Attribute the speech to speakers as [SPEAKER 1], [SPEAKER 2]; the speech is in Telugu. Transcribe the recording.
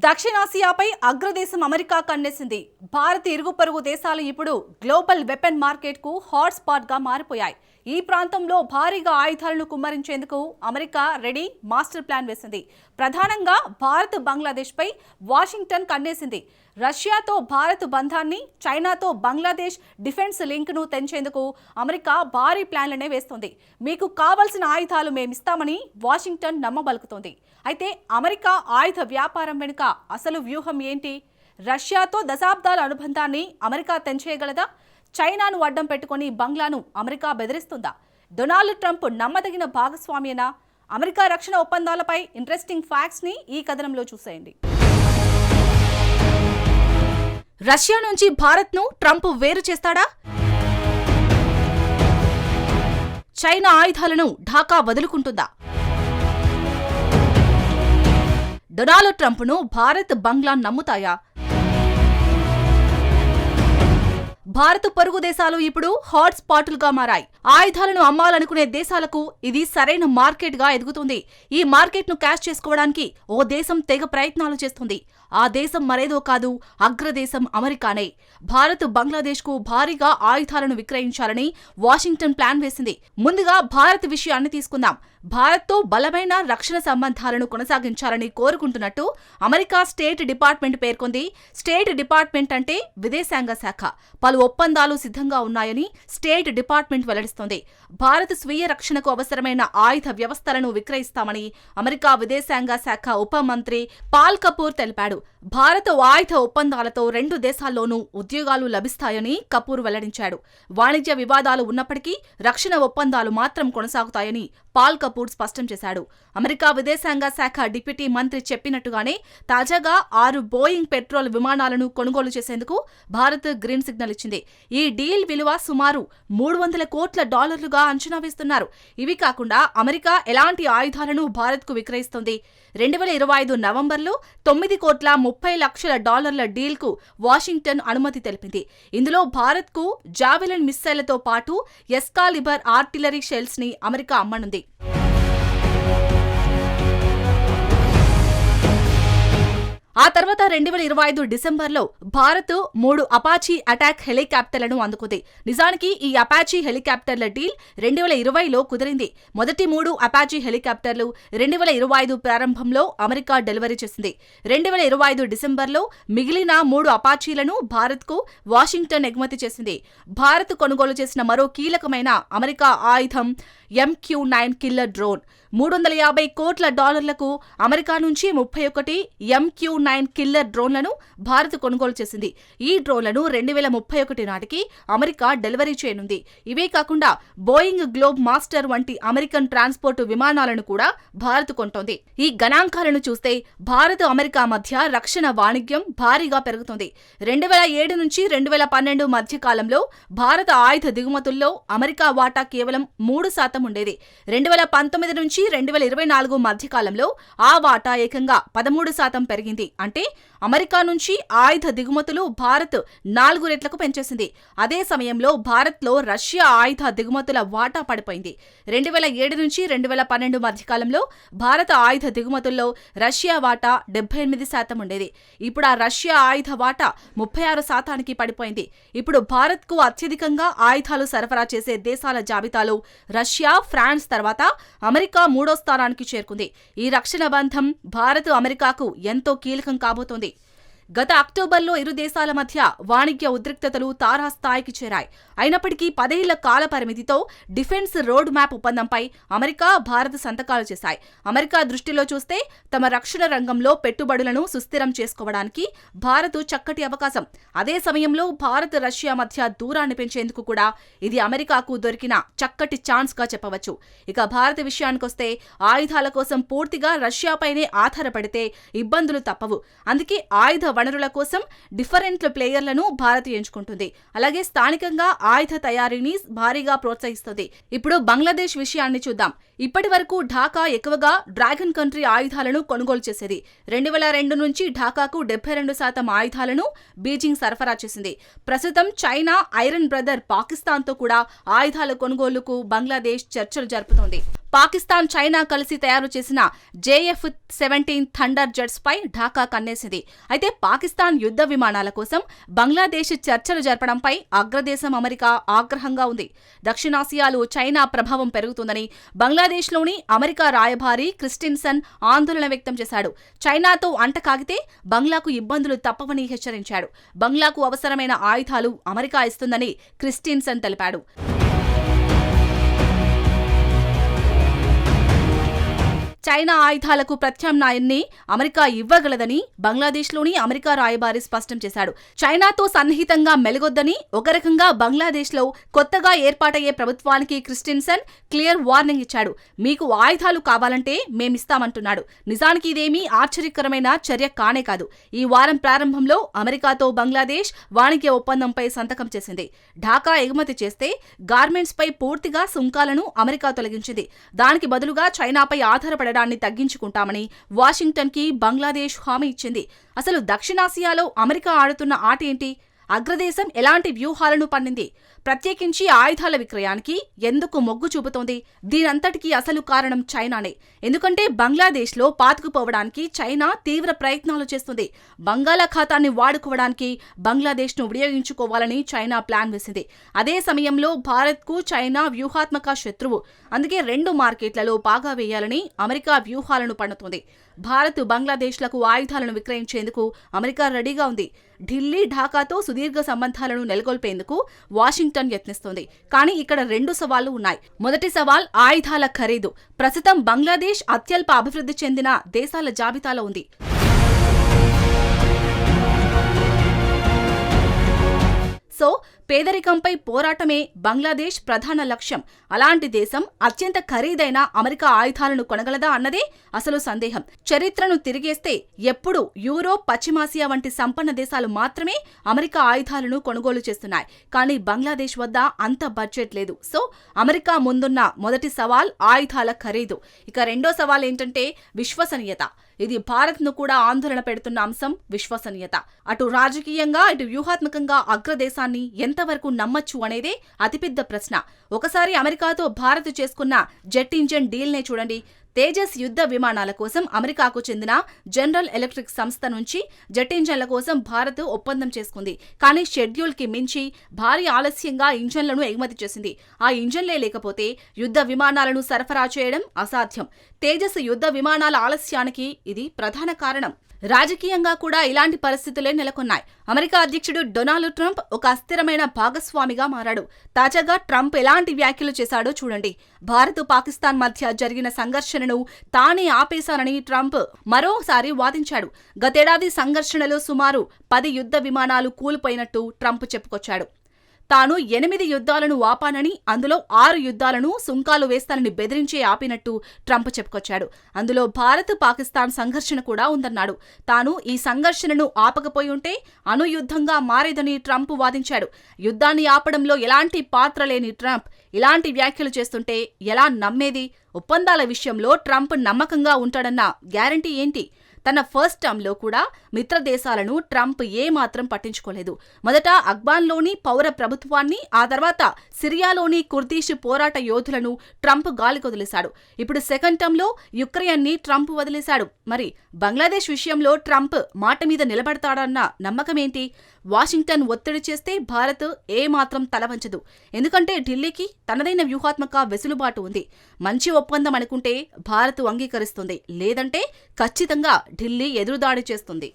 [SPEAKER 1] దక్షిణాసియాపై అగ్రదేశం అమెరికా కన్నేసింది. భారత్ ఇరుగు పొరుగు దేశాలు ఇప్పుడు గ్లోబల్ వెపన్ మార్కెట్కు హాట్ స్పాట్గా మారిపోయాయి. ఈ ప్రాంతంలో భారీగా ఆయుధాలను కుమ్మరించేందుకు అమెరికా రెడీ మాస్టర్ ప్లాన్ వేసింది. ప్రధానంగా భారత్ బంగ్లాదేశ్పై వాషింగ్టన్ కన్నేసింది. రష్యాతో భారత్ బంధాన్ని, చైనాతో బంగ్లాదేశ్ డిఫెన్స్ లింక్ను తెంచేందుకు అమెరికా భారీ ప్లాన్లనే వేస్తోంది. మీకు కావాల్సిన ఆయుధాలు మేమిస్తామని వాషింగ్టన్ నమ్మబలుకుతోంది. అయితే అమెరికా ఆయుధ వ్యాపారం వెనుక అసలు వ్యూహం ఏంటి? రష్యాతో దశాబ్దాల అనుబంధాన్ని అమెరికా తెంచేయగలదా? చైనాను అడ్డం పెట్టుకుని బంగ్లాను అమెరికా బెదిరిస్తుందా? డొనాల్డ్ ట్రంప్ నమ్మదగిన భాగస్వామ్యేనా? అమెరికా రక్షణ ఒప్పందాలపై ఇంట్రెస్టింగ్ ఫ్యాక్ట్స్ ని ఈ కథనంలో చూసేయండి. రష్యా నుంచి భారత్ను ట్రంప్ వేరు చేస్తాడా? చైనా ఆయుధాలను ఢాకా వదులుకుంటుందా? డొనాల్డ్ ట్రంప్ను భారత్, బంగ్లా నమ్ముతాయా? భారత్ పొరుగు దేశాలు ఇప్పుడు హాట్ స్పాట్లుగా మారాయి. ఆయుధాలను అమ్మాలనుకునే దేశాలకు ఇది సరైన మార్కెట్ గా ఎదుగుతుంది. ఈ మార్కెట్ ను క్యాష్ చేసుకోవడానికి ఓ దేశం తెగ ప్రయత్నాలు చేస్తుంది. ఆ దేశం మరేదో కాదు, అగ్రదేశం అమెరికానే. భారత్ బంగ్లాదేశ్ కు భారీగా ఆయుధాలను విక్రయించాలని వాషింగ్టన్ ప్లాన్ వేసింది. ముందుగా భారత్ విషయాన్ని తీసుకుందాం. భారత్తో బలమైన రక్షణ సంబంధాలను కొనసాగించాలని కోరుకుంటున్నట్టు అమెరికా స్టేట్ డిపార్ట్మెంట్ పేర్కొంది. స్టేట్ డిపార్ట్మెంట్ అంటే విదేశాంగ శాఖ. పలు ఒప్పందాలు సిద్ధంగా ఉన్నాయని స్టేట్ డిపార్ట్మెంట్ వెల్లడిస్తోంది. భారత్ స్వీయ రక్షణకు అవసరమైన ఆయుధ వ్యవస్థలను విక్రయిస్తామని అమెరికా విదేశాంగ శాఖ ఉప మంత్రి పాల్ కపూర్ తెలిపాడు. భారత ఆయుధ ఒప్పందాలతో రెండు దేశాల్లోనూ ఉద్యోగాలు లభిస్తాయని కపూర్ వెల్లడించాడు. వాణిజ్య వివాదాలు ఉన్నప్పటికీ రక్షణ ఒప్పందాలు మాత్రం కొనసాగుతాయని పాల్ కపూర్ స్పష్టం చేశాడు. అమెరికా విదేశాంగ శాఖ డిప్యూటీ మంత్రి చెప్పినట్టుగానే తాజాగా 6 బోయింగ్ పెట్రోల్ విమానాలను కొనుగోలు చేసేందుకు భారత్ గ్రీన్ సిగ్నల్ ఇచ్చింది. ఈ డీల్ విలువ సుమారు $300 కోట్ల అంచనా వేస్తున్నారు. ఇవి కాకుండా అమెరికా ఎలాంటి ఆయుధాలను భారత్కు విక్రయిస్తోంది? 2025 నవంబర్లో $9,30,00,000 డీల్కు వాషింగ్టన్ అనుమతి తెలిపింది. ఇందులో భారత్కు జావెలిన్ మిస్సైళ్లతో పాటు ఎస్కాలిబర్ ఆర్టిలరీ షెల్స్ ని అమెరికా అమ్మనుంది. ఆ తర్వాత 2025 డిసెంబర్లో భారత్ 3 అపాచీ అటాక్ హెలికాప్టర్లను అందుకుంది. నిజానికి ఈ అపాచీ హెలికాప్టర్ల డీల్ 2020లో కుదిరింది. మొదటి 3 అపాచీ హెలికాప్టర్లు 2025 ప్రారంభంలో అమెరికా డెలివరీ చేసింది. 2025 డిసెంబర్లో మిగిలిన 3 అపాచీలను భారత్కు వాషింగ్టన్ ఎగుమతి చేసింది. భారత్ కొనుగోలు చేసిన మరో కీలకమైన అమెరికా ఆయుధం MQ-9 కిల్లర్ డ్రోన్. $350 కోట్ల అమెరికా నుంచి 31 MQ-9 కిల్లర్ డ్రోన్లను భారత్ కొనుగోలు చేసింది. ఈ డ్రోన్లను 2031 నాటికి అమెరికా డెలివరీ చేయనుంది. ఇవే కాకుండా బోయింగ్ గ్లోబ్ మాస్టర్ వంటి అమెరికన్ ట్రాన్స్పోర్ట్ విమానాలను కూడా భారత్ కొంటోంది. ఈ గణాంకాలను చూస్తే భారత్, అమెరికా మధ్య రక్షణ వాణిజ్యం భారీగా పెరుగుతోంది. 2007 నుంచి 2012 మధ్య కాలంలో భారత ఆయుధ దిగుమతుల్లో అమెరికా వాటా కేవలం 3% ఉండేది. 2019 నుంచి 2024 మధ్యకాలంలో ఆ వాటా ఏకంగా 13% పెరిగింది. అంటే అమెరికా నుంచి ఆయుధ దిగుమతులు భారత్ 4 రెట్లకు పెంచేసింది. అదే సమయంలో భారత్లో రష్యా ఆయుధ దిగుమతుల వాటా పడిపోయింది. 2007 నుంచి 2012 మధ్యకాలంలో భారత ఆయుధ దిగుమతుల్లో రష్యా వాటా 78% ఉండేది. ఇప్పుడు ఆ రష్యా ఆయుధ వాటా 36%కి పడిపోయింది. ఇప్పుడు భారత్కు అత్యధికంగా ఆయుధాలు సరఫరా చేసే దేశాల జాబితాలో రష్యా, ఫ్రాన్స్ తర్వాత అమెరికా 3వ స్థానానికి చేరుకుంది. ఈ రక్షణ బంధం భారత్, అమెరికాకు ఎంతో కీలకం కాబోతోంది. గత అక్టోబర్లో ఇరు దేశాల మధ్య వాణిజ్య ఉద్రిక్తతలు తారాస్థాయికి చేరాయి. అయినప్పటికీ 10 ఏళ్ల కాల పరిమితితో డిఫెన్స్ రోడ్ మ్యాప్ ఒప్పందంపై అమెరికా, భారత్ సంతకాలు చేశాయి. అమెరికా దృష్టిలో చూస్తే తమ రక్షణ రంగంలో పెట్టుబడులను సుస్థిరం చేసుకోవడానికి భారత్ చక్కటి అవకాశం. అదే సమయంలో భారత్, రష్యా మధ్య దూరాన్ని పెంచేందుకు కూడా ఇది అమెరికాకు దొరికిన చక్కటి ఛాన్స్ గా చెప్పవచ్చు. ఇక భారత్ విషయానికొస్తే ఆయుధాల కోసం పూర్తిగా రష్యాపైనే ఆధారపడితే ఇబ్బందులు తప్పవు. అందుకే ఆయుధ వనరుల కోసం డిఫరెంట్ ప్లేయర్లను భారత్ ఎంచుకుంటుంది. అలాగే స్థానికంగా ఆయుధ తయారీని భారీగా ప్రోత్సహిస్తుంది. ఇప్పుడు బంగ్లాదేశ్ విషయాన్ని చూద్దాం. ఇప్పటి వరకు ఢాకా ఎక్కువగా డ్రాగన్ కంట్రీ ఆయుధాలను కొనుగోలు చేసేది. 2002 నుంచి ఢాకాకు 72% ఆయుధాలను బీజింగ్ సరఫరా చేసింది. ప్రస్తుతం చైనా, ఐరన్ బ్రదర్ పాకిస్తాన్తో కూడా ఆయుధాల కొనుగోలుకు బంగ్లాదేశ్ చర్చలు జరుపుతోంది. పాకిస్తాన్, చైనా కలిసి తయారు చేసిన JF-17 థండర్ జెట్స్ పై ఢాకా కన్నేసింది. అయితే పాకిస్తాన్ యుద్ధ విమానాల కోసం బంగ్లాదేశ్ చర్చలు జరపడంపై అగ్రదేశం అమెరికా ఆగ్రహంగా ఉంది. దక్షిణాసియాలో చైనా ప్రభావం పెరుగుతుందని బంగ్లాదేశ్లోని అమెరికా రాయబారి క్రిస్టిన్సన్ ఆందోళన వ్యక్తం చేశాడు. చైనాతో అంటకాగితే బంగ్లాకు ఇబ్బందులు తప్పవని హెచ్చరించాడు. బంగ్లాకు అవసరమైన ఆయుధాలు అమెరికా ఇస్తుందని క్రిస్టిన్సన్ తెలిపాడు. చైనా ఆయుధాలకు ప్రత్యామ్నాయాన్ని అమెరికా ఇవ్వగలదని బంగ్లాదేశ్లోని అమెరికా రాయబారి స్పష్టం చేశాడు. చైనాతో సన్నిహితంగా మెలగొద్దని ఒక రకంగా బంగ్లాదేశ్లో కొత్తగా ఏర్పాటయ్యే ప్రభుత్వానికి క్రిస్టిన్సన్ క్లియర్ వార్నింగ్ ఇచ్చాడు. మీకు ఆయుధాలు కావాలంటే మేమిస్తామంటున్నాడు. నిజానికి ఇదేమీ ఆశ్చర్యకరమైన చర్య కానే కాదు. ఈ వారం ప్రారంభంలో అమెరికాతో బంగ్లాదేశ్ వాణిజ్య ఒప్పందంపై సంతకం చేసింది. ఢాకా ఎగుమతి చేస్తే గార్మెంట్స్ పై పూర్తిగా సుంకాలను అమెరికా తొలగించింది. దానికి బదులుగా చైనాపై ఆధారపడ తగ్గించుకుంటామని వాషింగ్టన్ కి బంగ్లాదేశ్ హామీ ఇచ్చింది. అసలు దక్షిణాసియాలో అమెరికా ఆడుతున్న ఆట ఏంటి? అగ్రదేశం ఎలాంటి వ్యూహాలను పన్నింది? ప్రత్యేకించి ఆయుధాల విక్రయానికి ఎందుకు మొగ్గు చూపుతోంది? దీనంతటికీ అసలు కారణం చైనానే. ఎందుకంటే బంగ్లాదేశ్లో పాతుకుపోవడానికి చైనా తీవ్ర ప్రయత్నాలు చేస్తుంది. బంగాళాఖాతాన్ని వాడుకోవడానికి బంగ్లాదేశ్ను వినియోగించుకోవాలని చైనా ప్లాన్ వేసింది. అదే సమయంలో భారత్కు చైనా వ్యూహాత్మక శత్రువు. అందుకే రెండు మార్కెట్లలో పాగా వేయాలని అమెరికా వ్యూహాలను పన్నుతోంది. భారత్, బంగ్లాదేశ్లకు ఆయుధాలను విక్రయించేందుకు అమెరికా రెడీగా ఉంది. ఢిల్లీ, ఢాకాతో సుదీర్ఘ సంబంధాలను నెలకొల్పేందుకు వాషింగ్టన్ యత్నిస్తోంది. కానీ ఇక్కడ రెండు సవాళ్లు ఉన్నాయి. మొదటి సవాల్ ఆయుధాల ఖరీదు. ప్రస్తుతం బంగ్లాదేశ్ అత్యల్ప అభివృద్ధి చెందిన దేశాల జాబితాలో ఉంది. సో పేదరికంపై పోరాటమే బంగ్లాదేశ్ ప్రధాన లక్ష్యం. అలాంటి దేశం అత్యంత ఖరీదైన అమెరికా ఆయుధాలను కొనగలదా అన్నదే అసలు సందేహం. చరిత్రను తిరిగేస్తే ఎప్పుడు యూరోప్, పశ్చిమాసియా వంటి సంపన్న దేశాలు మాత్రమే అమెరికా ఆయుధాలను కొనుగోలు చేస్తున్నాయి. కానీ బంగ్లాదేశ్ వద్ద అంత బడ్జెట్ లేదు. సో అమెరికా ముందున్న మొదటి సవాల్ ఆయుధాల ఖరీదు. ఇక రెండో సవాల్ ఏంటంటే విశ్వసనీయత. ఇది భారత్ను కూడా ఆందోళన పెడుతున్న అంశం విశ్వసనీయత. అటు రాజకీయంగా, ఇటు వ్యూహాత్మకంగా అగ్రదేశాన్ని ఎంతవరకు నమ్మచ్చు అనేదే అతిపెద్ద ప్రశ్న. ఒకసారి అమెరికాతో భారత్ చేసుకున్న జెట్ ఇంజన్ డీల్నే చూడండి. తేజస్ యుద్ధ విమానాల కోసం అమెరికాకు చెందిన జనరల్ ఎలక్ట్రిక్ సంస్థ నుంచి జెట్ ఇంజన్ల కోసం భారత్ ఒప్పందం చేసుకుంది. కానీ షెడ్యూల్కి మించి భారీ ఆలస్యంగా ఇంజన్లను ఎగుమతి చేసింది. ఆ ఇంజన్లే లేకపోతే యుద్ధ విమానాలను సరఫరా చేయడం అసాధ్యం. తేజస్ యుద్ధ విమానాల ఆలస్యానికి ఇది ప్రధాన కారణం. రాజకీయంగా కూడా ఇలాంటి పరిస్థితులే నెలకొన్నాయి. అమెరికా అధ్యక్షుడు డొనాల్డ్ ట్రంప్ ఒక అస్థిరమైన భాగస్వామిగా మారాడు. తాజాగా ట్రంప్ ఎలాంటి వ్యాఖ్యలు చేశాడో చూడండి. భారత్, పాకిస్తాన్ మధ్య జరిగిన సంఘర్షణను తానే ఆపేశానని ట్రంప్ మరోసారి వాదించాడు. గతేడాది సంఘర్షణలో సుమారు 10 యుద్ధ విమానాలు కూలిపోయినట్టు ట్రంప్ చెప్పుకొచ్చాడు. తాను 8 యుద్ధాలను ఆపానని, అందులో 6 యుద్ధాలను సుంకాలు వేస్తానని బెదిరించే ఆపినట్టు ట్రంప్ చెప్పుకొచ్చాడు. అందులో భారత్, పాకిస్తాన్ సంఘర్షణ కూడా ఉందన్నాడు. తాను ఈ సంఘర్షణను ఆపకపోయి ఉంటే అణుయుద్ధంగా మారేదని ట్రంప్ వాదించాడు. యుద్ధాన్ని ఆపడంలో ఎలాంటి పాత్ర లేని ట్రంప్ ఇలాంటి వ్యాఖ్యలు చేస్తుంటే ఎలా నమ్మేది? ఒప్పందాల విషయంలో ట్రంప్ నమ్మకంగా ఉంటాడన్న గ్యారంటీ ఏంటి? తన ఫస్ట్ టర్మ్లో కూడా మిత్ర దేశాలను ట్రంప్ ఏమాత్రం పట్టించుకోలేదు. మొదట అఫ్ఘాన్లోని పౌర ప్రభుత్వాన్ని, ఆ తర్వాత సిరియాలోని కుర్దీష్ పోరాట యోధులను ట్రంప్ గాలికొదిలేశాడు. ఇప్పుడు సెకండ్ టర్మ్లో యుక్రెయిన్ని ట్రంప్ వదిలేశాడు. మరి బంగ్లాదేశ్ విషయంలో ట్రంప్ మాట మీద నిలబడతాడన్న నమ్మకమేంటి? వాషింగ్టన్ ఒత్తిడి చేస్తే భారత్ ఏమాత్రం తలవంచదు. ఎందుకంటే ఢిల్లీకి తనదైన వ్యూహాత్మక వెసులుబాటు ఉంది. మంచి ఒప్పందం అనుకుంటే భారత్ అంగీకరిస్తుంది. లేదంటే ఖచ్చితంగా ఢిల్లీ ఎదురుదాడి చేస్తుంది.